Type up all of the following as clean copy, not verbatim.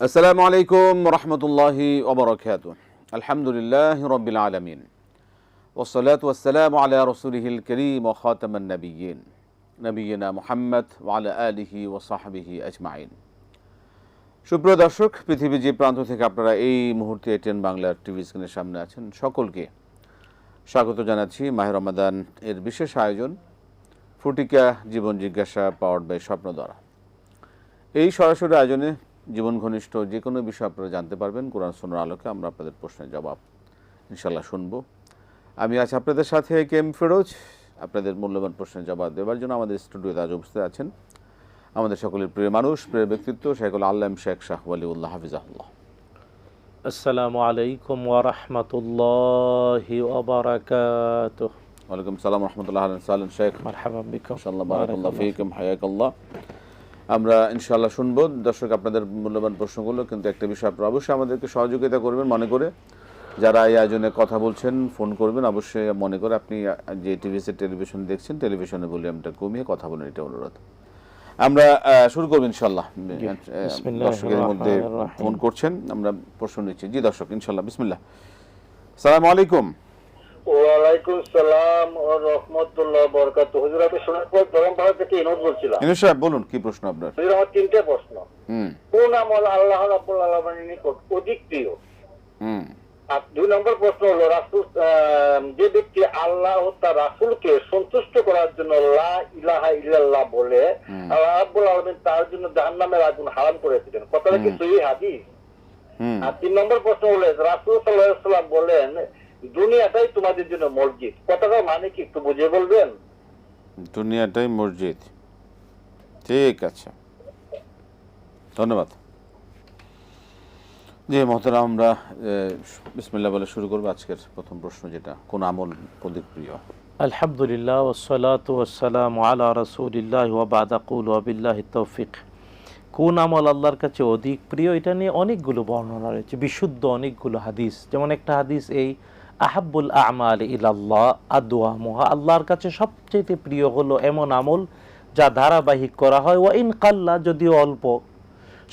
আসসালামু আলাইকুম রহমতুল্লাহি ওবরাকাতুহু। আলহামদুলিল্লাহি রাব্বিল আলামিন ওয়াসসালাতু ওয়াসসালামু আলা রাসূলিহিল কারীম ওয়া খাতামান নাবিয়্যিন নবিয়িনা মুহাম্মদ ওয়া আলা আলিহি ওয়া সাহবিহি আজমাইন। সুপ্রিয় দর্শক, পৃথিবীর যে প্রান্ত থেকে আপনারা এই মুহূর্তে এটিএন বাংলার টিভি স্ক্রিনের সামনে আছেন, সকলকে স্বাগত জানাচ্ছি মাহে রমাদান এর বিশেষ আয়োজন ফটিকা জীবন জিজ্ঞাসা পাওয়ার্ড বাই স্বপ্নদ্বারা। এই সরাসরি আয়োজনে জীবন ঘনিষ্ঠ যে কোনো বিষয় আপনারা জানতে পারবেন। কোরআন সুন্নাহর আলোকে আমরা আপনাদের প্রশ্নের জবাব ইনশাল্লাহ শুনবো। আমি আজ আপনাদের সাথে কেম ফিরোজ। আপনাদের মূল্যবান প্রশ্নের জবাব দেওয়ার জন্য আমাদের স্টুডিওতে আজ উপস্থিত আছেন আমাদের সকলের প্রিয় মানুষ, প্রিয় ব্যক্তিত্ব শেখুল আল্লাম শেখ শাহ ওয়ালিউল্লাহ হাফিজাহুল্লাহ। আসসালামু আলাইকুম ওয়া রাহমাতুল্লাহি ওয়া বারাকাতুহু। ওয়ালাইকুম সালাম রহমতুল্লাহ সালেন শেখ, মারহাবা বিকুম, ইনশাআল্লাহ বারাকাল্লাহু ফীকুম, হায়াকাল্লাহ। আমরা ইনশাআল্লাহ শুনবো। দর্শক, আপনাদের মূল্যবান প্রশ্নগুলো, কিন্তু একটা বিষয় আপনারা অবশ্যই আমাদেরকে সহযোগিতা করবেন মনে করে। যারা এই আয়োজনে কথা বলছেন ফোন করবেন অবশ্যই মনে করে। আপনি যে টিভিতে টেলিভিশন দেখছেন, টেলিভিশনের ভলিউমটা কমিয়ে কথা বলেন, এটা অনুরোধ। আমরা শুরু করব ইনশাআল্লাহ। দর্শকের মধ্যে ফোন করছেন, আমরা প্রশ্ন নিচ্ছি। জি দর্শক, ইনশাআল্লাহ বিসমিল্লাহ। আসসালামু আলাইকুম। ওয়ালাইকুম সালাম ওয়া রাহমাতুল্লাহি ওয়া বারাকাতুহু। হুজুর, আমি সোনারপুর দরমপাড়া থেকে ইনোদ বলছিলাম। ইনোদ সাহেব বলুন, কি প্রশ্ন আপনার? হুজুর, আমার তিনটে প্রশ্ন। কোন আমল আল্লাহ রাব্বুল আলামিনের নিকট অধিক প্রিয়? আর দুই নম্বর প্রশ্ন হলো, রাসূল যে ব্যক্তি আল্লাহ ও তার রাসূলকে সন্তুষ্ট করার জন্য লা ইলাহা ইল্লাল্লাহ বলে, আল্লাহ রাব্বুল আলামিন তার জন্য জাহান্নামের আগুন হারাম করেছিলেন, কথাটা কি সহিহ হাদিস? আর তিন নম্বর প্রশ্ন হলো, রাসূল সাল্লাল্লাহু আলাইহি ওয়াসাল্লাম বলেন দুনিয়াটাই তোমাদের জন্য মসজিদ, কথাটা মানে কি একটু বুঝিয়ে বলবেন? দুনিয়াটাই মসজিদ, ঠিক আছে, ধন্যবাদ। জি মহতারাম, আমরা বিসমিল্লাহ বলে শুরু করবো আজকের প্রথম প্রশ্ন, যেটা কোন আমল অধিক প্রিয়? আলহামদুলিল্লাহ ওয়াসসালাতু ওয়াসসালামু আলা রাসূলিল্লাহ ওয়া বা'দা কুল ওয়া বিল্লাহি তৌফিক। কোন আমল আল্লাহর কাছে অধিক প্রিয়, এটা নিয়ে অনেকগুলো বর্ণনা রয়েছে, বিশুদ্ধ অনেকগুলো হাদিস। যেমন একটা হাদিস এই, আহাব্বুল আ'মালি ইলাল্লাহ আদওয়ামুহা, আল্লাহর কাছে সবচেয়ে প্রিয় হলো এমন আমল যা ধারাবাহিক করা হয়, ওয়া ইন কাল্লা, যদিও অল্প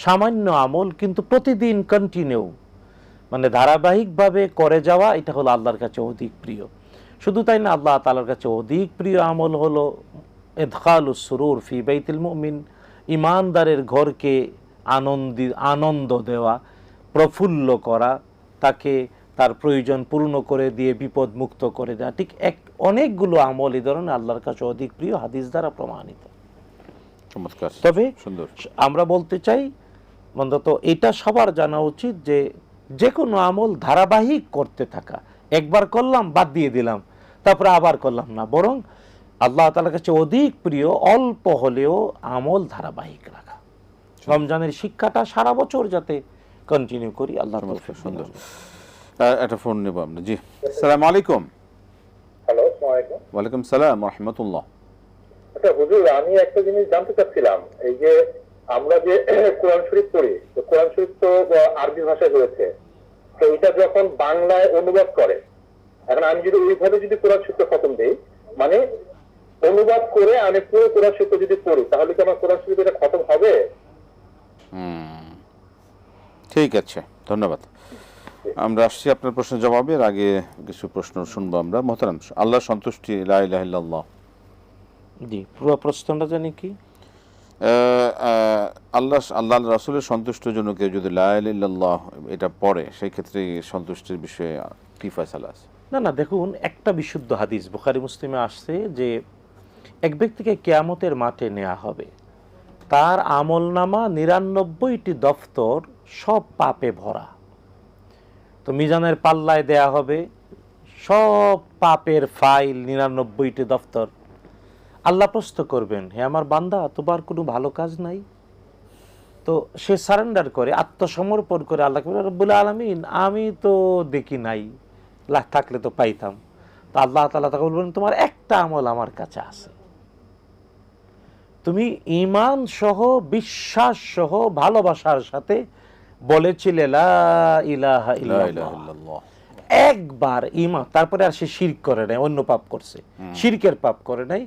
সামান্য আমল কিন্তু প্রতিদিন কন্টিনিউ, মানে ধারাবাহিকভাবে করে যাওয়া, এটা হলো আল্লাহর কাছে অধিক প্রিয়। শুধু তাই না, আল্লাহ তাআলার কাছে অধিক প্রিয় আমল হলো ইদখালুস সুরুর ফি বাইতিল মুমিন, ঈমানদারের ঘরকে আনন্দ দেওয়া, প্রফুল্ল করা, তাকে তার প্রয়োজন পূর্ণ করে দিয়ে বিপদ মুক্ত করে দেওয়া। ঠিক অনেকগুলো আমল এই ধরনের আল্লাহর কাছে অধিক প্রিয়, হাদিস দ্বারা প্রমাণিত। তবে আমরা বলতে চাই, অন্তত এটা সবার জানা উচিত যে যে কোনো আমল ধারাবাহিক করতে থাকা। একবার করলাম বাদ দিয়ে দিলাম, তারপরে আবার করলাম না, বরং আল্লাহ তাআলার কাছে অধিক প্রিয় অল্প হলেও আমল ধারাবাহিক রাখা। রমজানের শিক্ষাটা সারা বছর যাতে কন্টিনিউ করি, আল্লাহর তৌফিক। সুন্দর। একটা ফোন নেব আমরা। জি আসসালামু আলাইকুম। হ্যালো, আসসালামু আলাইকুম। ওয়ালাইকুম সালাম ওয়া রাহমাতুল্লাহ। আচ্ছা হুজুর, আমি একটা জিনিস জানতে চাচ্ছিলাম, এই যে আমরা যে কোরআন শরীফ পড়ি, তো কোরআন শরীফ তো আরবি ভাষায় হয়েছে, তো এটা যখন বাংলায় অনুবাদ করে, এখন আমি যদি ওইভাবে যদি কোরআন শরীফটা খতম দেই, মানে অনুবাদ করে আমি পুরো কোরআন শরীফটা যদি পড়ি, তাহলে কি আমার কোরআন শরীফ এটা খতম হবে? ঠিক আছে, ধন্যবাদ। আমরা আসছি আপনার প্রশ্নের জবাবের আগে কিছু প্রশ্ন শুনবো আমরা। মহতারাম, আল্লাহর সন্তুষ্টি, লা ইলাহা ইল্লাল্লাহ। জি, পুরো প্রশ্নটা জানি কি? আল্লাহ রাসূলের সন্তুষ্টির জন্য কেউ যদি লা ইলাহা ইল্লাল্লাহ এটা পড়ে, সেই ক্ষেত্রে সন্তুষ্টির বিষয়ে কি ফয়সালা আছে? না, দেখুন, একটা বিশুদ্ধ হাদিস বুখারী মুসলিমে আসছে যে এক ব্যক্তিকে কিয়ামতের মাঠে নেওয়া হবে, তার আমলনামা ৯৯টি দফতর সব পাপে ভরা। তো মিজানের পাল্লায় দেয়া হবে সব পাপের ফাইল, ৯৯টি দফতর। আল্লাহ প্রশ্ন করবেন, হে আমার বান্দা, তোমার কোনো ভালো কাজ নাই? তো সে সারেন্ডার করে, আত্মসমর্পণ করে আল্লাহকে বলে, রব্বুল আলামিন, আমি তো দেখি নাই, থাকলে তো পাইতাম। তো আল্লাহ তাআলা তাকে বলবেন, তোমার একটা আমল আমার কাছে আছে, তুমি ঈমান সহ, বিশ্বাস সহ, ভালোবাসার সাথে বলেছিলে লা ইলাহা ইল্লাল্লাহ, একবার ঈমান, তারপরে আর সে শিরক করে নাই, অন্য পাপ করছে, শিরকের পাপ করে নাই,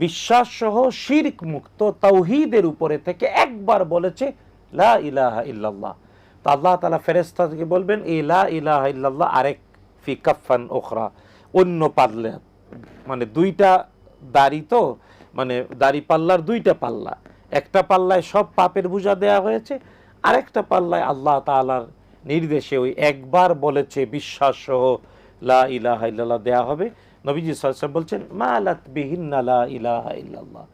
বিশ্বাস সহ শিরক মুক্ত তাওহীদের উপরে থেকে একবার বলেছে লা ইলাহা ইল্লাল্লাহ। তো আল্লাহ তাআলা ফেরেশতাকে বলবেন এই লা ইলাহা ইল্লাল্লাহ আরেক ফি কাফান উখরা, অন্য পাল্লা, মানে দুইটা দাড়ি, তো মানে দাড়ি পাল্লার দুইটা পাল্লা, একটা পাল্লায় সব পাপের বোঝা দেয়া হয়েছে, আরেকটা পাল্লায় আল্লাহ তাআলার নির্দেশে ওই একবার বলেছে বিশ্বাস সহ লা ইলাহা ইল্লাল্লাহ দেয়া হবে। নবীজি সাল্লাল্লাহু আলাইহি ওয়াসাল্লাম বলছেন মালাত বিহিন্না লা ইলাহা ইল্লাল্লাহ,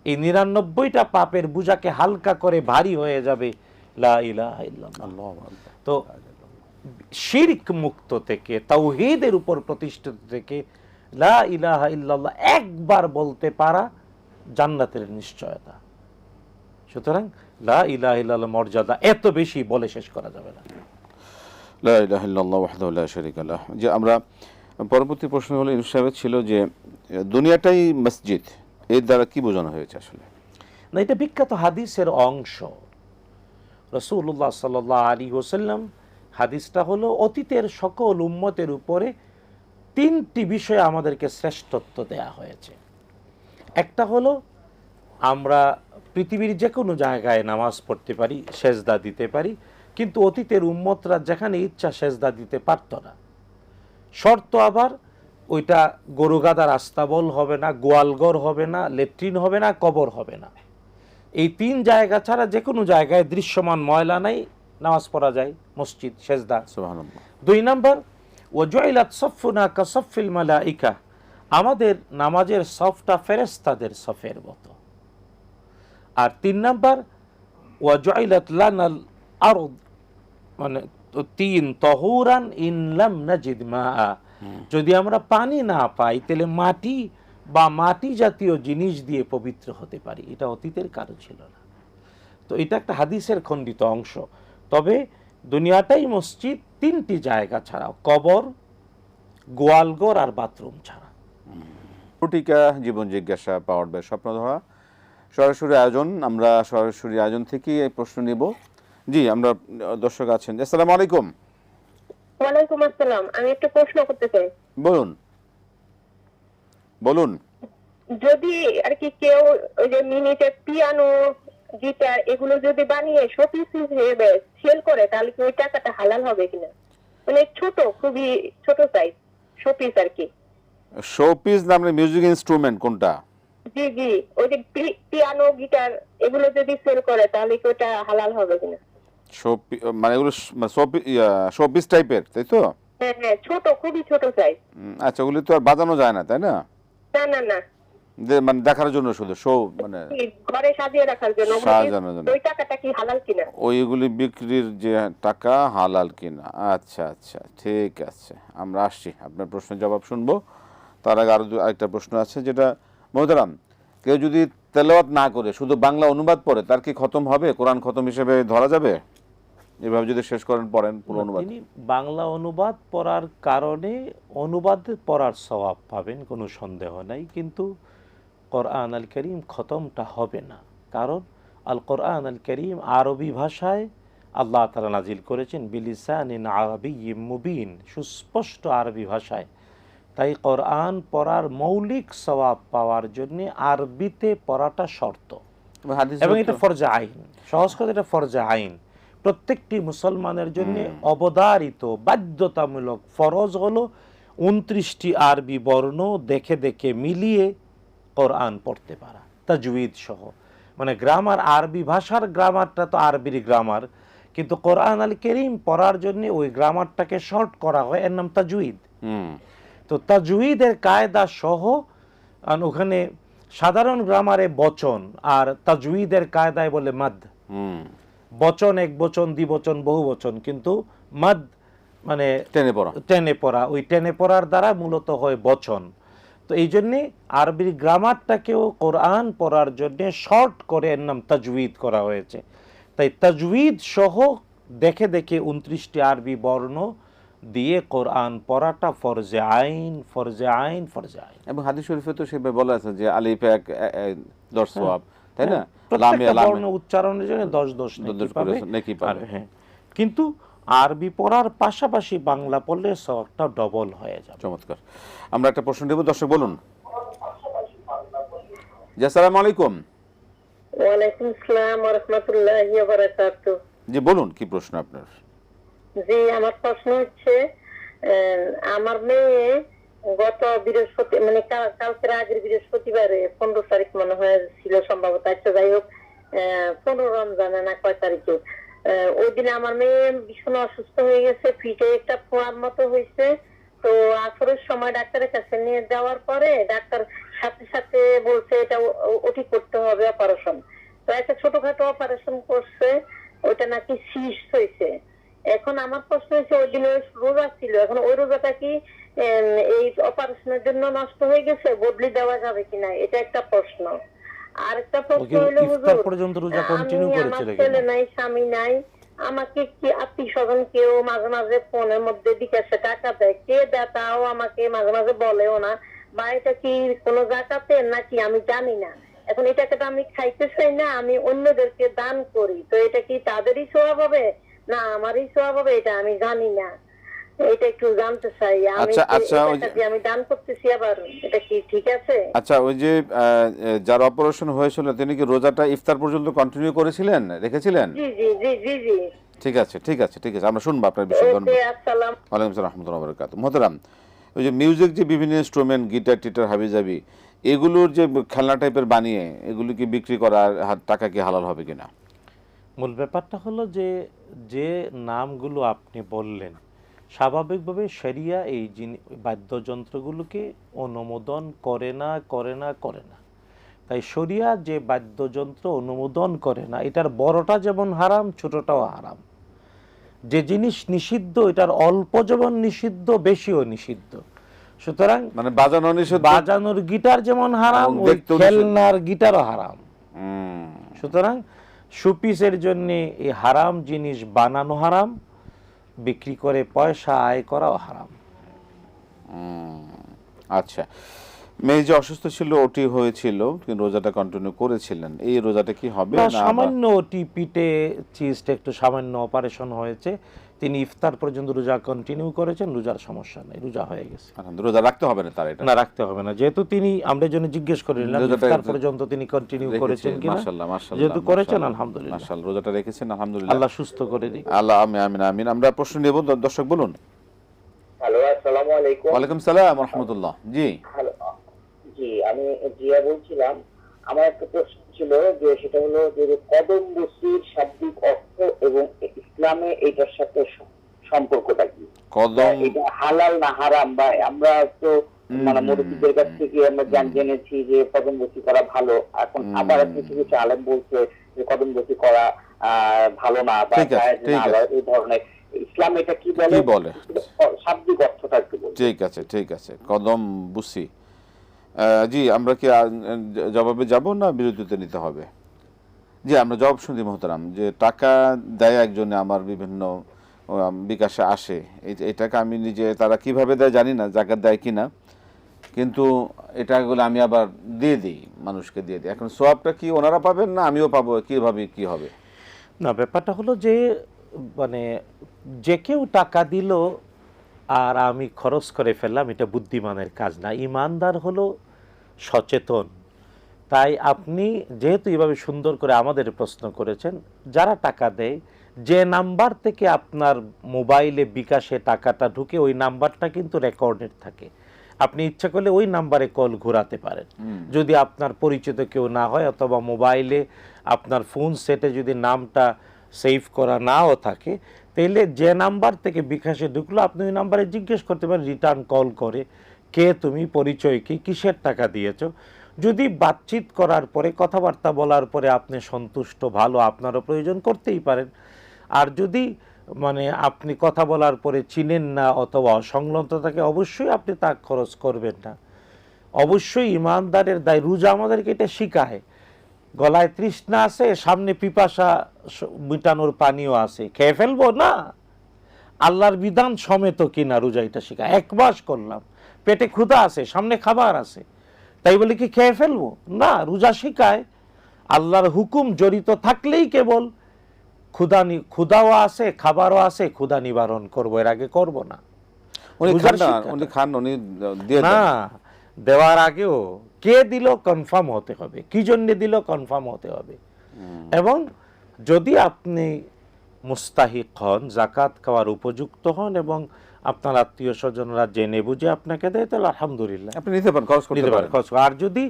এই 99টা পাপের বোঝাকে হালকা করে ভারী হয়ে যাবে লা ইলাহা ইল্লাল্লাহ। তো শিরক মুক্ত থেকে, তাওহীদের উপর প্রতিষ্ঠিত থেকে লা ইলাহা ইল্লাল্লাহ একবার বলতে পারা জান্নাতের নিশ্চয়তা। সুতরাং লা ইলাহা ইল্লাল্লাহ মর্যাদা এত বেশি বলে শেষ করা যাবে না। লা ইলাহা ইল্লাল্লাহু ওয়াহদাহু লা শারীকা লাহ। যে আমরা পরবর্তী প্রশ্ন হলো ইউনুস সাহেবের ছিল যে দুনিয়াটাই মসজিদ, এর দ্বারা কি বোঝানো হয়েছে আসলে? না, এটা বিখ্যাত হাদিসের অংশ। রাসূলুল্লাহ সাল্লাল্লাহু আলাইহি ওয়াসাল্লাম, হাদিসটা হলো অতীতের সকল উম্মতের উপরে 3টি বিষয়ে আমাদেরকে শ্রেষ্ঠত্ব দেয়া হয়েছে। একটা হলো আমরা পৃথিবীর যে কোনো জায়গায় নামাজ পড়তে পারি, সেজদা দিতে পারি, কিন্তু অতীতের উম্মতরা যেখানে ইচ্ছা সেজদা দিতে পারত না। শর্ত আবার ওইটা গরুগাদার আস্তাবল হবে না, গোয়ালঘর হবে না, লেট্রিন হবে না, কবর হবে না। এই 3 জায়গা ছাড়া যে কোনো জায়গায় দৃশ্যমান ময়লা নাই, নামাজ পড়া যায়, মসজিদ, সেজদা। সুবহানাল্লাহ। 2 নাম্বার ওয়াজুইলাত সাফফুনা কাসাফফিল মালাইকা, আমাদের নামাজের সফটা ফেরেশতাদের সফের মতো। আর 3 নাম্বার ওয়াজুইলাত লানাল আরদ, মানে 3 তাহুরান ইন লাম নাজিদ মাআ, যদি আমরা পানি না পাই তাহলে মাটি বা মাটি জাতীয় জিনিস দিয়ে পবিত্র হতে পারি। এটা অতীতের কারো ছিল না। তো এটা একটা হাদিসের খণ্ডিত অংশ। তবে দুনিয়াটাই মসজিদ 3টি জায়গা ছাড়া, কবর, গোয়ালঘর আর বাথরুম ছাড়া। প্রতিকা জীবন জিজ্ঞাসা পাওয়ার্ড বাই স্বপ্নধারা সরাসরি আয়োজন। আমরা সরাসরি আয়োজন থেকে এই প্রশ্ন নিব। জি, আমরা দর্শক আছেন। আসসালামু আলাইকুম। ওয়ালাইকুম আসসালাম। আমি একটা প্রশ্ন করতে চাই। বলুন বলুন। যদি আর কি কেউ ওই যে মিনিটে পিয়ানো, গিটার এগুলো যদি বানিয়ে শোপিস হিসেবে সেল করে, তাহলে কি ওই টাকাটা হালাল হবে কিনা? মানে ছোট, খুবই ছোট সাইজ শোপিস আর কি। শোপিস নামে মিউজিক ইনস্ট্রুমেন্ট কোনটা? জি জি, ওই যে পিয়ানো, গিটার এগুলো যদি সেল করে, তাহলে কি ওটা হালাল হবে কিনা? মানে এগুলো শোপিস টাইপের, তাই তো? হ্যাঁ হ্যাঁ, ছোট, খুবই ছোট সাইজ। আচ্ছা, ওগুলি তো আর বাজানো যায় না, তাই না? না না না, মানে দেখার জন্য শুধু শো, মানে ঘরে সাজিয়ে রাখার জন্য। সাজানোর জন্য। ওই টাকাটা কি হালাল কিনা? ওইগুলি বিক্রির যে টাকা হালাল কিনা? আচ্ছা আচ্ছা, ঠিক আছে, আমরা আসছি, আপনার প্রশ্নের জবাব শুনবো। তার আগে আরেকটা প্রশ্ন আছে, যেটা মোহতারাম, কেউ যদি তেলাওয়াত না করে শুধু বাংলা অনুবাদ পড়ে, তার কি খতম হবে? কোরআন খতম হিসেবে ধরা যাবে? এভাবে যদি শেষ করেন, পড়েন পুরো অনুবাদ। তিনি বাংলা অনুবাদ পড়ার কারণে অনুবাদ পড়ার সওয়াব পাবেন, কোনো সন্দেহ নাই, কিন্তু কোরআন আল করিম খতমটা হবে না। কারণ আল কোরআন আল করিম আরবি ভাষায় আল্লাহ তাআলা নাজিল করেছেন, বিলিসানিন আরাবিয়্যিম মুবিন, সুস্পষ্ট আরবি ভাষায়। তাই কোরআন পড়ার মৌলিক সওয়াব পাওয়ার জন্য আরবিতে পড়াটা শর্ত, এবং এটা ফরজে আইন। সহজ কথা, এটা ফরজে আইন। প্রত্যেকটি মুসলমানের জন্য অবধারিত বাধ্যতামূলক ফরজ হলো 29টি আরবি বর্ণ দেখে দেখে মিলিয়ে কোরআন পড়তে পারা, তাজউইদ সহ। মানে গ্রামার, আরবি ভাষার গ্রামারটা তো আরবির গ্রামার, কিন্তু কোরআন আল কারীম পড়ার জন্য ওই গ্রামারটাকে শর্ট করা হয়, এর নাম তাজউইদ। তো তাজউইদের কায়দা সহ, ওখানে সাধারণ গ্রামারে বচন, আর তাজউইদের কায়দায় বলে মাদ। বচন এক বচন, দ্বিবচন, বহু বচন, কিন্তু মাদ মানে টেনে পড়া, ওই টেনে পড়ার দ্বারা মূলত হয় বচন। তো এই জন্যে আরবির গ্রামারটাকেও কোরআন পড়ার জন্য শর্ট করে এর নাম তাজউইদ করা হয়েছে। তাই তাজউইদ সহ দেখে দেখে 29টি আরবি বর্ণ দিয়ে কোরআন পড়াটা ফরজে আইন, ফরজে আইন, ফরজে আইন। এবং হাদিস শরীফে তো সেভাবে বলা আছে যে আলিফ 10 সওয়াব, তাই না? প্রত্যেকটা বর্ণ উচ্চারণের জন্য 10 নেকি পাবে। হ্যাঁ, কিন্তু আরবি পড়ার পাশাপাশি বাংলা পড়লে সওয়াবটা ডবল হয়ে যাবে। চমৎকার। আমরা একটা প্রশ্ন দেব, দর্শক বলুন। জি, আসসালামু আলাইকুম। ওয়ালাইকুম আসসালাম ওয়া রাহমাতুল্লাহি ওয়া বারাকাতুহু। জি বলুন, কি প্রশ্ন আপনার? জি, আমার প্রশ্ন হচ্ছে, আমার মেয়ে গত বৃহস্পতি মানে কালকের আগের বৃহস্পতিবারে 15 তারিখ মনে হয় ছিল সম্ভবত, আচ্ছা যাই হোক 15 রমজানে না কয় তারিখে, ওই দিন আমার মেয়ে ভীষণ অসুস্থ হয়ে গেছে, ফিটে একটা ফোয়ার মতো হয়েছে। তো আসরের সময় ডাক্তারের কাছে নিয়ে যাওয়ার পরে ডাক্তার সাথে সাথে বলছে এটা ওটি করতে হবে, অপারেশন। তো একটা ছোটখাটো অপারেশন করছে, ওটা নাকি সিস্ট হয়েছে। এখন আমার প্রশ্ন হচ্ছে, ওই দিন রোজা ছিল, এখন ওই রোজাটা কি এই অপারেশনের জন্য নষ্ট হয়ে গেছে, বদলি দেওয়া যাবে কিনা, এটা একটা প্রশ্ন। আর একটা প্রশ্ন হলো, ইফতার হুজুর পর্যন্ত রোজা আমি কন্টিনিউ আমার করেছিল ছেলে কিনা? নাই, স্বামী নাই, আমাকে কি আত্মীয় স্বজন কেউ মাঝে মাঝে ফোনের মধ্যে বিকাশে টাকা দেয়, কে দেয় তাও আমাকে মাঝে মাঝে বলেও না, বা এটা কি কোনো জাকাতের নাকি আমি জানি না। এখন এই টাকাটা আমি খাইতে চাই না, আমি অন্যদেরকে দান করি, তো এটা কি তাদেরই সওয়াব হবে না আমারই সওয়াব হবে, এটা আমি জানি না। এটা একটু জানতে চাই। আমি আমি দান করতেছি, আবার এটা কি ঠিক আছে? আচ্ছা, ওই যে যার অপারেশন হয়েছিল তিনি কি রোজাটা ইফতার পর্যন্ত কন্টিনিউ করেছিলেন, রেখেছিলেন? জি জি জি জি জি। ঠিক আছে, ঠিক আছে, ঠিক আছে, আমরা শুনবো আপনার বিষয়। ওকে, আসসালাম। ওয়ালাইকুম আসসালাম রাহমাতুল্লাহি ওয়া বারাকাতুহু। মোহতারাম, ওই যে মিউজিক যে বিভিন্ন ইনস্ট্রুমেন্ট, গিটার টিটার হাবিজাবি, এগুলোর যে খেলনা টাইপের বানিয়ে এগুলো কি বিক্রি করার টাকা কি হালাল হবে কিনা? মূল ব্যাপারটা হলো যে যে নামগুলো আপনি বললেন, স্বাভাবিকভাবে শরিয়া এই বাদ্যযন্ত্রগুলোকে অনুমোদন করে না করে না করে না। তাই শরিয়া যে বাদ্যযন্ত্র অনুমোদন করে না, এটার বড়টা যেমন হারাম, ছোটটাও হারাম। যে জিনিস নিষিদ্ধ এটার অল্প যেমন নিষিদ্ধ, বেশিও নিষিদ্ধ। সুতরাং মানে বাজানো নিষিদ্ধ, বাজানোর গিটার যেমন হারাম, ওই খেলনার গিটারও হারাম। সুতরাং শোপিসের জন্য এই হারাম জিনিস বানানো হারাম, বিক্রি করে পয়সা আয় করাও হারাম। আচ্ছা, মেয়ে যে অসুস্থ ছিল, ওটি হয়েছিল, কিন্তু রোজাটা কন্টিনিউ করেছিলেন, এই রোজাটা কি হবে না? সামান্য ওটি পিঠে চিস্ট একটু সামান্য অপারেশন হয়েছে, তিনি ইফতার পর্যন্ত রোজা কন্টিনিউ করেছেন, রোজার সমস্যা নেই, রোজা হয়ে গেছে। রোজা রাখতে হবে না তার? এটা না, রাখতে হবে না, যেহেতু তিনি আমরা জন্য জিজ্ঞেস করে নিলাম ইফতার পর্যন্ত তিনি কন্টিনিউ করেছেন কিনা। মাশাআল্লাহ, মাশাআল্লাহ, যেহেতু করেছেন আলহামদুলিল্লাহ, মাশাআল্লাহ, রোজাটা রেখেছেন আলহামদুলিল্লাহ, আল্লাহ সুস্থ করে দিক। আল্লাহ আমিন আমিন আমিন। আমরা প্রশ্ন নেব, দর্শক বলুন। হ্যালো, আসসালামু আলাইকুম। ওয়ালাইকুম সালাম ওয়া রাহমাতুল্লাহ। জি হ্যালো, জি আমি জিয়া বলছিলাম। আমার একটা প্রশ্ন ছিল, যে সেটা হলো যে কদম বসির শাব্দিক অর্থ এবং ইসলামে এটার সাথে সম্পর্কটা কি? কদম এটা হালাল না হারাম? বা আমরা তো মানে মুরব্বীদের কাছ থেকে আমরা জেনেছি যে কদম বসি করা ভালো, এখন আবার কিছু কিছু আলেম বলছে যে কদম বসি করা ভালো না বা এই ধরনের। ইসলাম এটা কি বলে, শাব্দিক অর্থটা একটু বলুন। ঠিক আছে, ঠিক আছে, কদম বুসি। জি, আমরা কি জবাবে যাব না বিরতিতে নিতে হবে? জি, আমরা জবাব শুনি মোহতারাম। যে টাকা দেয় একজনে, আমার বিভিন্ন বিকাশে আসে, এই টাকা আমি নিজে, তারা কিভাবে দেয় জানি না, জাকাত দেয় কিনা, কিন্তু এটাগুলো আমি আবার দিয়ে দিই, মানুষকে দিয়ে দিই। এখন সওয়াবটা কি ওনারা পাবেন না আমিও পাবো, কিভাবে কি হবে? না, ব্যাপারটা হলো যে মানে যে কেউ টাকা দিল আর আমি খরচ করে ফেললাম, এটা বুদ্ধিমানের কাজ না। ইমানদার হলো সচেতন। তাই আপনি যেহেতু এভাবে সুন্দর করে আমাদের প্রশ্ন করেছেন, যারা টাকা দেয়, যে নাম্বার থেকে আপনার মোবাইলে বিকাশে টাকাটা ঢুকে, ওই নাম্বারটা কিন্তু রেকর্ডেড থাকে। আপনি ইচ্ছা করলে ওই নাম্বারে কল ঘোরাতে পারেন, যদি আপনার পরিচিত কেউ না হয়, অথবা মোবাইলে আপনার ফোন সেটে যদি নামটা সেভ করা নাও থাকে, তাহলে যে নাম্বার থেকে বিকাশে ঢুকলো আপনি ওই নাম্বারে জিজ্ঞেস করতে পারেন, রিটার্ন কল করে, কে তুমি, পরিচয় কি, কিসের টাকা দিয়েছো। যদি বাতচিত করার পরে, কথাবার্তা বলার পরে আপনি সন্তুষ্ট, ভালো, আপনারও প্রয়োজন করতেই পারেন। আর যদি মানে আপনি কথা বলার পরে চিনেন না অথবা অসংলগ্ন থাকে, অবশ্যই আপনি তা খরচ করবেন না। অবশ্যই ইমানদারের দায়। রোজা আমাদেরকে এটা শিখায়, গলায় তৃষ্ণা আছে, সামনে পিপাসা মিটানোর পানিও আছে, খেয়ে ফেলবো না, আল্লাহর বিধান সমেত কিনা রোজা এটা শিখায়। এক মাস করলাম, পেটে ক্ষুধা আছে, সামনে খাবার আছে, তাই বলে কি খেয়ে ফেলবো না? রোজা শিখায় আল্লাহর হুকুম জড়িত থাকলেই কেবল ক্ষুধাও আছে, খাবারও আছে, ক্ষুধা নিবারণ করবো, এর আগে করব না। উনি খান, উনি দিয়ে না, দেওয়ার আগেও কে দিল কনফার্ম হতে হবে, কি জন্য দিল কনফার্ম হতে হবে। এবং যদি আপনি মুস্তাহিক হন, জাকাত খাওয়ার উপযুক্ত হন এবং আপনার আত্মীয় স্বজনরা জেনে বুঝে আপনাকে দেয়, তাহলে আলহামদুলিল্লাহ আপনি নিতে পারেন, খরচ করতে পারেন। আর যদি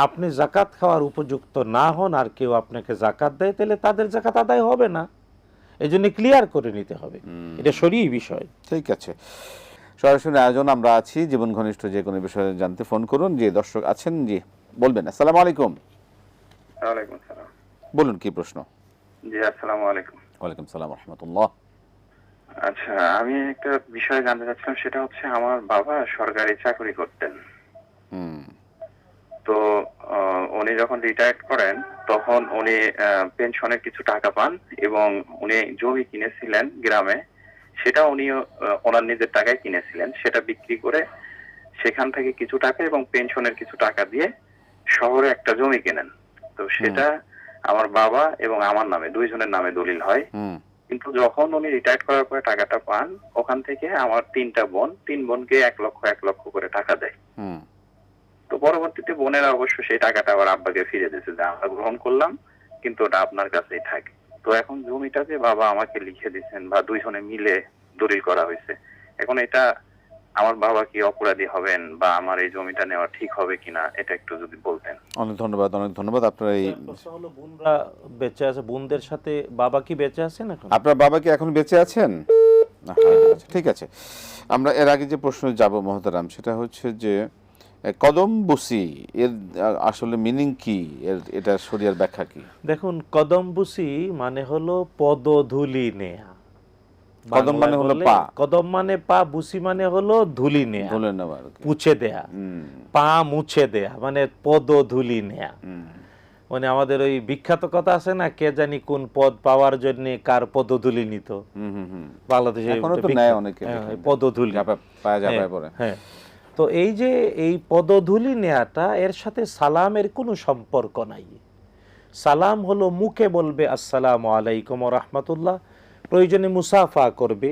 আপনি জাকাত খাওয়ার উপযুক্ত না হন আর কেউ আপনাকে জাকাত দেয়, তাহলে তাদের জাকাত আদায় হবে না। এই জন্য ক্লিয়ার করে নিতে হবে, এটা শরীয়ী বিষয়। ঠিক আছে, সরাসরি আয়োজন আমরা আছি, জীবন ঘনিষ্ঠ যে কোনো বিষয়ে জানতে ফোন করুন। যে দর্শক আছেন, জি বলবেন। আসসালামু আলাইকুম। ওয়ালাইকুম সালাম। বলুন কি প্রশ্ন? জি, আসসালামু আলাইকুম। ওয়ালাইকুম সালাম রাহমাতুল্লাহ। আচ্ছা, আমি একটা বিষয় জানতে চাচ্ছিলাম, সেটা হচ্ছে আমার বাবা সরকারি চাকরি করতেন। তো উনি যখন রিটায়ার্ড করেন তখন উনি পেনশনের কিছু টাকা পান এবং উনি জমি কিনেছিলেন গ্রামে, সেটা উনি ওনার নিজের টাকায় কিনেছিলেন। সেটা বিক্রি করে সেখান থেকে কিছু টাকা এবং পেনশনের কিছু টাকা দিয়ে শহরে একটা জমি কেনেন। তো সেটা আমার বাবা এবং আমার নামে, দুইজনের নামে দলিল হয়। কিন্তু যখন উনি রিটায়ার্ড করার পরে টাকাটা পান, ওখান থেকে আমার 3টা বোন, 3 বোনকে 1 লক্ষ করে টাকা দেয়। তো পরবর্তীতে বোনেরা অবশ্য সেই টাকাটা আবার আব্বাকে ফিরে দিয়েছে, যে আমরা গ্রহণ করলাম কিন্তু ওটা আপনার কাছেই থাকে। তো এখন জমিটা যে বাবা আমাকে লিখে দিচ্ছেন বা দুইজনে মিলে দলিল করা হয়েছে, এখন এটা আমার বাবা কি অপরাধী হবেন বা আমার এই জমিটা নেওয়া ঠিক হবে কিনা, এটা একটু যদি বলতেন। অনেক ধন্যবাদ, অনেক ধন্যবাদ। আপনার এই হলো বোনরা বেঁচে আছে, বোনদের সাথে বাবা কি বেঁচে আছেন এখন? আপনার বাবা কি এখন বেঁচে আছেন? আচ্ছা, ঠিক আছে। আমরা এর আগে যে প্রশ্ন যাব মহতারাম, সেটা হচ্ছে যে কদম বুসি এর আসলে মিনিং কি, এর এটা শরীয়তের ব্যাখ্যা কি? দেখুন, কদম বুসি মানে হলো পদধূলি নেয়া। কদম মানে হলো পা, কদম মানে পা, বুসি মানে হলো ধুলি নেয়া, ধুলে নেওয়া, পুছে দেয়া, পা মুছে দেয়া, মানে পদধূলি নেয়া। মানে আমাদের ওই বিখ্যাত কথা আছে না, কে জানি কোন পদ পাওয়ার জন্য কার পদধূলি নিত। বাংলাদেশে পদধূলি। হ্যাঁ, তো এই যে এই পদধূলি নেয়াটা, এর সাথে সালামের কোনো সম্পর্ক নাই। সালাম হলো মুখে বলবে আসসালামু আলাইকুম ওয়া রাহমাতুল্লাহ, প্রয়োজনে মুসাফা করবে,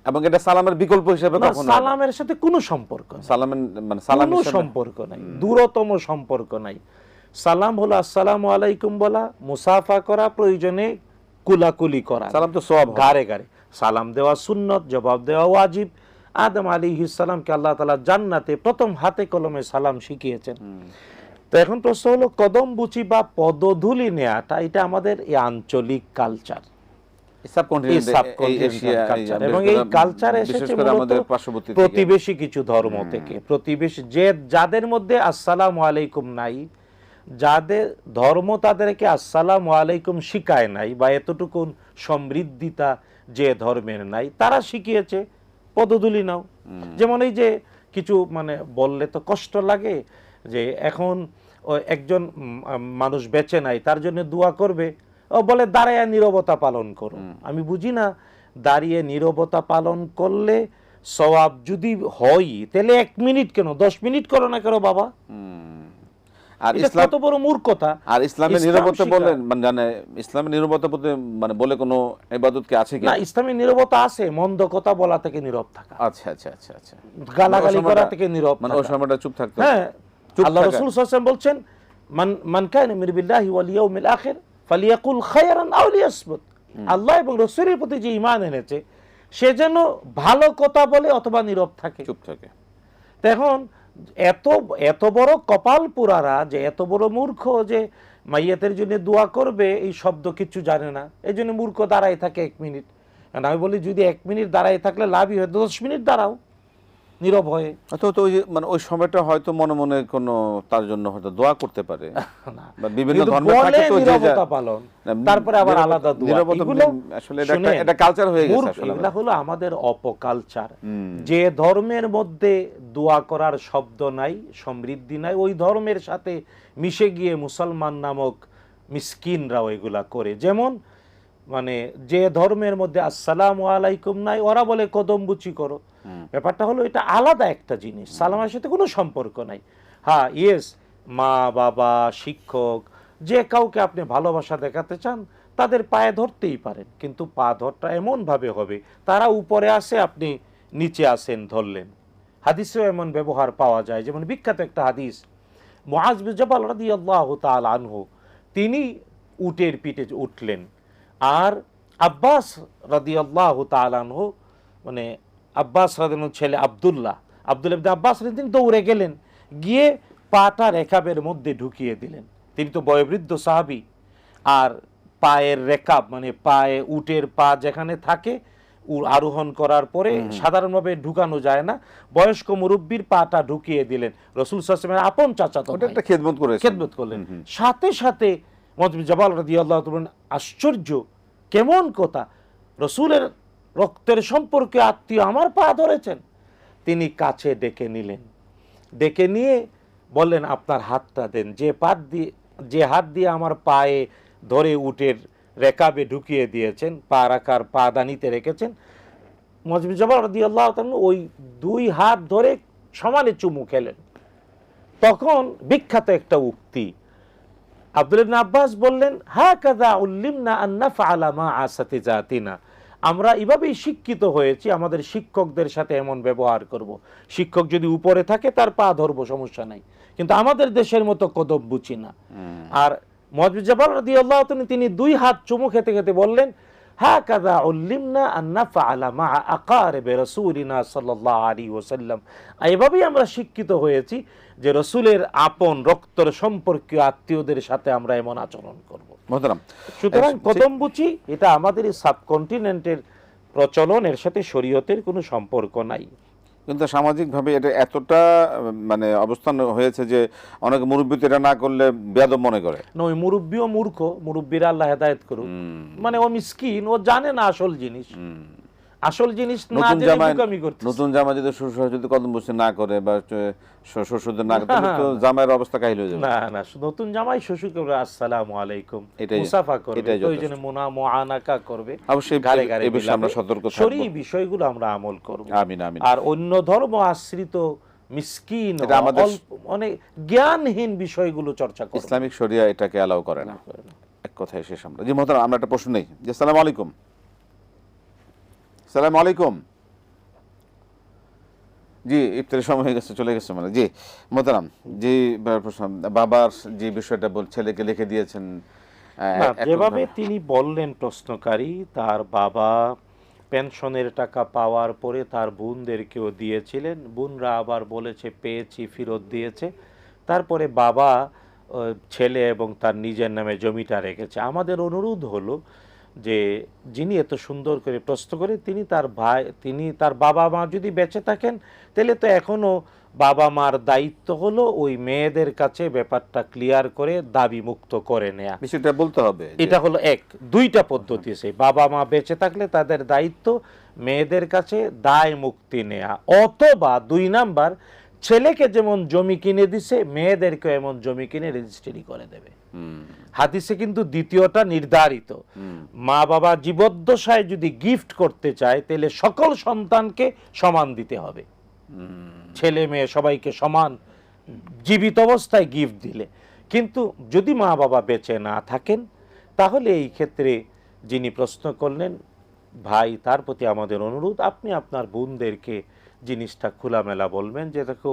এবং এটা সালামের বিকল্প হিসেবে কখনো সালামের সাথে কোনো সম্পর্ক নাই। সালামের মানে সালাম কোনো সম্পর্ক নাই, দূরতম সম্পর্ক নাই। সালাম হলো আসসালামু আলাইকুম বলা, মুসাফা করা, প্রয়োজনে কুলাকুলি করা। সালাম তো সওয়াব, গারে গারে সালাম দেওয়া সুন্নত, জবাব দেওয়া ওয়াজিব। আদম আলাইহিস সালামকে আল্লাহ তাআলা জান্নাতে প্রথম হাতে কলমে সালাম শিখিয়েছেন। তো এখন প্রশ্ন হলো, কদম বুচি বা পদধূলি নেয়াটা, এটা আমাদের এই আঞ্চলিক কালচার, এবং এই কালচার এসেছে প্রতিবেশী কিছু ধর্ম থেকে। প্রতিবেশী যাদের মধ্যে আসসালামু আলাইকুম নাই, যাদের ধর্ম তাদেরকে আসসালামু আলাইকুম শিখায় নাই, বা এতটুকু সমৃদ্ধিতা যে ধর্মের নাই, তারা শিখিয়েছে পদধূলি নাও। যেমন এই যে কিছু মানে বললে তো কষ্ট লাগে, যে এখন একজন মানুষ বেঁচে নাই, তার জন্য দোয়া করবে, ও বলে দাঁড়ায় নীরবতা পালন করো। আমি বুঝি না, দাঁড়িয়ে নীরবতা পালন করলে সওয়াব যদি হয়, তাহলে 1 মিনিট কেন, 10 মিনিট করো না কেন বাবা? আর ইসলাম কত বড় মূর্খতা। আর ইসলামের নীরবতা বলেন মানে জানে, ইসলামের নীরবতা বলতে মানে বলে কোনো ইবাদত কি আছে কি? না, ইসলামের নীরবতা আছে, মন্দ কথা বলা থেকে নীরব থাকা। আচ্ছা আচ্ছা আচ্ছা আচ্ছা, গালাগালি করা থেকে নীরব, মানে ওই সময়টা চুপ থাকতে। হ্যাঁ, আল্লাহ রাসূল সাল্লাল্লাহু আলাইহি ওয়াসাল্লাম বলছেন, মান কানা মির বিল্লাহি ওয়াল ইয়াউমিল আখির ফালিয়াকুল খায়রান আও লিয়াসমুত। আল্লাহ এবং রাসূলের প্রতি যে ঈমান এনেছে, সে যেন ভালো কথা বলে অথবা নীরব থাকে, চুপ থাকে। এখন এত বড় কপাল পুরারা, যে এত বড় মূর্খ, যে মাইয়াতের জন্য দোয়া করবে এই শব্দ কিছু জানে না, এই জন্য মূর্খ দাঁড়ায় থাকে 1 মিনিট। আমি বলি, যদি 1 মিনিট দাঁড়ায় থাকলে লাভই হয়, 10 মিনিট দাঁড়াও নীরব হয়ে। তো ওই যে মানে ওই সময়টা হয়তো মনে মনে কোনো তার জন্য হয়তো দোয়া করতে পারে, বা বিভিন্ন ধর্মের থাকে তো যে নীরবতা পালন, তারপরে আবার আলাদা দোয়া। এগুলো আসলে এটা কালচার হয়ে গেছে। আসলে এটা হলো আমাদের অপকালচার। যে ধর্মের মধ্যে দোয়া করার শব্দ নাই, সমৃদ্ধি নাই, ওই ধর্মের সাথে মিশে গিয়ে মুসলমান নামক মিসকিনরাও এগুলা করে। যেমন মানে যে ধর্মের মধ্যে আসসালামু আলাইকুম নাই, ওরা বলে কদম বুচি করো। ব্যাপারটা হলো এটা আলাদা একটা জিনিস, সালামের সাথে কোনো সম্পর্ক নাই। হ্যাঁ, ইয়েস, মা বাবা শিক্ষক যে কাউকে আপনি ভালোবাসা দেখাতে চান, তাদের পায়ে ধরতেই পারেন, কিন্তু পা ধরটা এমনভাবে হবে, তারা উপরে আসে, আপনি নিচে আসেন, ধরলেন। হাদিসেও এমন ব্যবহার পাওয়া যায়। যেমন বিখ্যাত একটা হাদিস, মুআজ বিন জাবাল রাদিয়াল্লাহু তাআলা আনহু তিনি উটের পিঠে উঠলেন, আর আব্বাস রাদিয়াল্লাহু তাআলা আনহু মানে আব্বাস রাদিয়াল্লাহু ছেলে আব্দুল্লাহ ইবনে আব্বাস তিনি দৌড়ে গেলেন, গিয়ে পাটা রেকাবের মধ্যে ঢুকিয়ে দিলেন। তিনি তো বয়োবৃদ্ধ সাহাবী, আর পায়ের রেকাব মানে পায়ে উটের পা যেখানে থাকে আরোহণ করার পরে সাধারণভাবে ঢুকানো যায় না, বয়স্ক মুরব্বীর পাটা ঢুকিয়ে দিলেন। রাসূল সাল্লাল্লাহু আলাইহি ওয়াসাল্লাম আপন চাচাতো ভাই, একটা খেদমত করলেন। সাথে সাথে মুআজ বিন জাবাল রাদিয়াল্লাহু তাআলা আশ্চর্য, কেমন কথা, রাসূলের রক্তের সম্পর্কে আত্মীয় আমার পা ধরেছেন। তিনি কাছে ডেকে নিলেন, ডেকে নিয়ে বললেন আপনার হাতটা দেন, যে হাত দিয়ে আমার পায়ে ধরে উটের রেকাবে ঢুকিয়ে দিয়েছেন, পা রাখার পা দানিতে রেখেছেন। মুআজ বিন জাবাল রাদিয়াল্লাহু তাআলা ওই দুই হাত ধরে সমানে চুমু খেলেন। তখন বিখ্যাত একটা উক্তি, আব্দুল্লাহ ইবনে আব্বাস বললেন, হাকাযা উল্লিমনা আন নাফআলা মা আসাতিজাতিনা, আমরা এভাবেই শিক্ষিত হয়েছি আমাদের শিক্ষকদের সাথে এমন ব্যবহার করব। শিক্ষক যদি উপরে থাকে তার পা ধরবো, সমস্যা নাই, কিন্তু আমাদের দেশের মতো কদব বুঝি না। আর মুআজ বিন জাবাল রাদিয়াল্লাহু তাআলা তিনি দুই হাত চুমু খেতে খেতে বললেন, হাকাযা উল্লিমনা আন নাফআলা মা আকারিবি রাসূলিনা সাল্লাল্লাহু আলাইহি ওয়াসাল্লাম, এভাবেই আমরা শিক্ষিত হয়েছি যে রাসূলের আপন রক্তের সম্পর্কীয় আত্মীয়দের সাথে আমরা এমন আচরণ করব। মোহতারাম, সুতরাং কদম বুঝি এটা আমাদের এই সাবকন্টিনেন্টের প্রচলন, এর সাথে শরীয়তের কোনো সম্পর্ক নাই। কিন্তু সামাজিকভাবে এটা এতটা মানে অবস্থান হয়েছে যে অনেক মুরব্বী এটা না করলে বেয়াদব মনে করে। ওই মুরব্বীও মূর্খ, মুরব্বীরা আল্লাহ হেদায়েত করুক, মানে ও মিসকিন, ও জানে না আসল জিনিস। আসল জিনিস না জেনে বোকামি করতেছে। নতুন জামা যদি শ্বশুর যদি কদম বসে না করে বা শ্বশুরদের না করে তো জামাইয়ের অবস্থা কাহিল হয়ে যাবে। না না, নতুন জামাই শ্বশুরকে বলে আসসালামু আলাইকুম, মুসাফা করবে, প্রয়োজনে মুআনাকা করবে, অবশ্যই গালে গালে এই বিষয়ে আমরা সতর্ক থাকব। শরীয়ী বিষয়গুলো আমরা আমল করব। আমিন আমিন। আর অন্য ধর্ম আশ্রিত মিসকিন অনেক জ্ঞানহীন বিষয়গুলো চর্চা করব। ইসলামিক শরিয়া এটাকে অ্যালাউ করে না। এক কথায় শেষ আমরা। জি মোহতারাম, আমরা একটা প্রশ্ন নেই। জি আসসালামু আলাইকুম। আসসালামু আলাইকুম। জি ইফতারের সময় হয়ে গেছে, চলে গেছে মানে। জি মোহতারাম, জি বাবার যে বিষয়টা ছেলেকে লিখে দিয়েছেন, যেভাবে তিনি বললেন প্রশ্নকারী, তার বাবা পেনশনের টাকা পাওয়ার পরে তার বোনদেরকেও দিয়েছিলেন, বোনরা আবার বলেছে পেয়েছি, ফেরত দিয়েছে, তারপরে বাবা ছেলে এবং তার নিজের নামে জমিটা রেখেছে। আমাদের অনুরোধ হলো যে যিনি এত সুন্দর করে প্রশ্ন করে তিনি তার বাবা মা যদি বেঁচে থাকেন তাহলে তো এখনো বাবা মার দায়িত্ব হলো ওই মেয়েদের কাছে ব্যাপারটা ক্লিয়ার করে দাবি মুক্ত করে নেয়া, বিষয়টা বলতে হবে। এটা হলো এক। দুইটা পদ্ধতি আছে, বাবা মা বেঁচে থাকলে তাদের দায়িত্ব মেয়েদের কাছে দায় মুক্তি নেয়া, অথবা দুই নাম্বার ছেলেকে যেমন জমি কিনে দিছে মেয়েদেরকে এমন জমি কিনে রেজিস্ট্রি করে দেবে। হাদিসে কিন্তু দ্বিতীয়টা নির্ধারিত। মা বাবা জীবদ্দশায় যদি গিফট করতে চায় তাহলে সকল সন্তানকে সমান দিতে হবে, ছেলে মেয়ে সবাইকে সমান জীবিত অবস্থায় গিফট দিলে। কিন্তু যদি মা বাবা বেঁচে না থাকেন তাহলে এই ক্ষেত্রে যিনি প্রশ্ন করলেন ভাই, তার প্রতি আমাদের অনুরোধ, আপনি আপনার বোনদেরকে জিনিসটা খোলামেলা বলবেন যে দেখো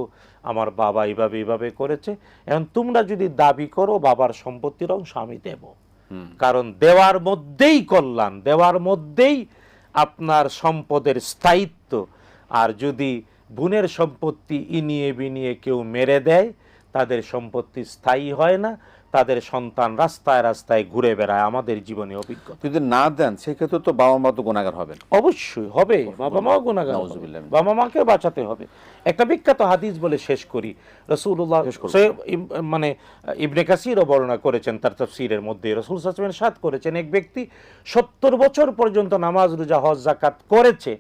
আমার বাবা এইভাবে করেছে, এখন তোমরা যদি দাবি করো বাবার সম্পত্তির অংশ আমি দেব, কারণ দেওয়ার মধ্যেই কল্যাণ, দেওয়ার মধ্যেই আপনার সম্পদের স্থায়িত্ব। আর যদি বোনের সম্পত্তি ইনিয়ে বিনিয়ে কেউ মেরে দেয় তাদের সম্পত্তি স্থায়ী হয় না, তাদের সন্তান রাস্তায় রাস্তায় ঘুরে বেড়ায়, আমাদের জীবনে অভিজ্ঞতা। যদি না দেন সেক্ষেত্রে তো বাবা মা তো গুনাহগার হবেন। অবশ্যই হবে, বাবা মাও গুনাহগার, বাবা মাকে বাঁচাতে হবে। একটা বিখ্যাত হাদিস বলে শেষ করি, রাসূলুল্লাহ মানে ইবনে কাসিরও বর্ণনা করেছেন তার তাফসীরের মধ্যে, রাসূল সাল্লাল্লাহু আলাইহি ওয়াসাল্লাম সাদ করেছেন এক ব্যক্তি 70 বছর পর্যন্ত নামাজ রোজা হজ যাকাত করেছে,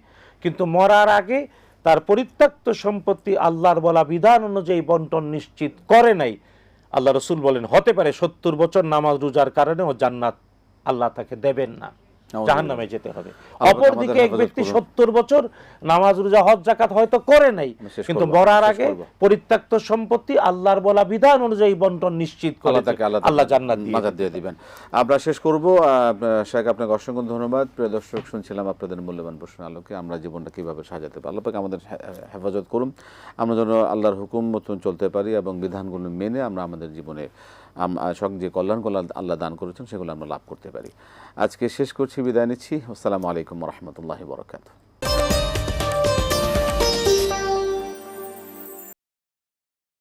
কিন্তু মরার আগে তার পরিত্যক্ত সম্পত্তি আল্লাহর বলা বিধান অনুযায়ী বন্টন নিশ্চিত করে নাই। আল্লাহ রসুল বলেন হতে পারে 70 বছর নামাজ রোজার কারণে ও জান্নাত আল্লাহ তাকে দেবেন না। জাহান্নামে যেতে হবে। আল্লাহ অপরদিকে আমাদের এক ব্যক্তি হেফাজত 70 বছর নামাজ রোজা হজ যাকাত হয়তো করে নাই, শেষ কিন্তু করবো, মরার শেষ আগে করবো। পরিত্যক্ত সম্পত্তি আল্লাহর বলা বিধান অনুযায়ী বন্টন নিশ্চিত করে আল্লাহ জান্নাত দিয়ে দিবেন। আমরা শেষ করব। শেখ, আপনাকে অসংখ্য ধন্যবাদ। প্রিয় দর্শক, শুনছিলাম আপনাদের মূল্যবান প্রশ্নের আলোকে আমরা জীবনটা কিভাবে সাজাতে পারি। আল্লাহ পাক আমাদের হেফাজত করুন, আমরা যেন আল্লাহর হুকুম মতন চলতে পারি এবং বিধানগুলো মেনে আমরা আমাদের জীবনে যে কল্যাণগুলো আল্লাহ দান করেছেন সেগুলো আমরা লাভ করতে পারি। আজকে শেষ করছি, বিদায় নিচ্ছি। আসসালামু আলাইকুম ওয়া রাহমাতুল্লাহি ওয়া বারাকাতুহু।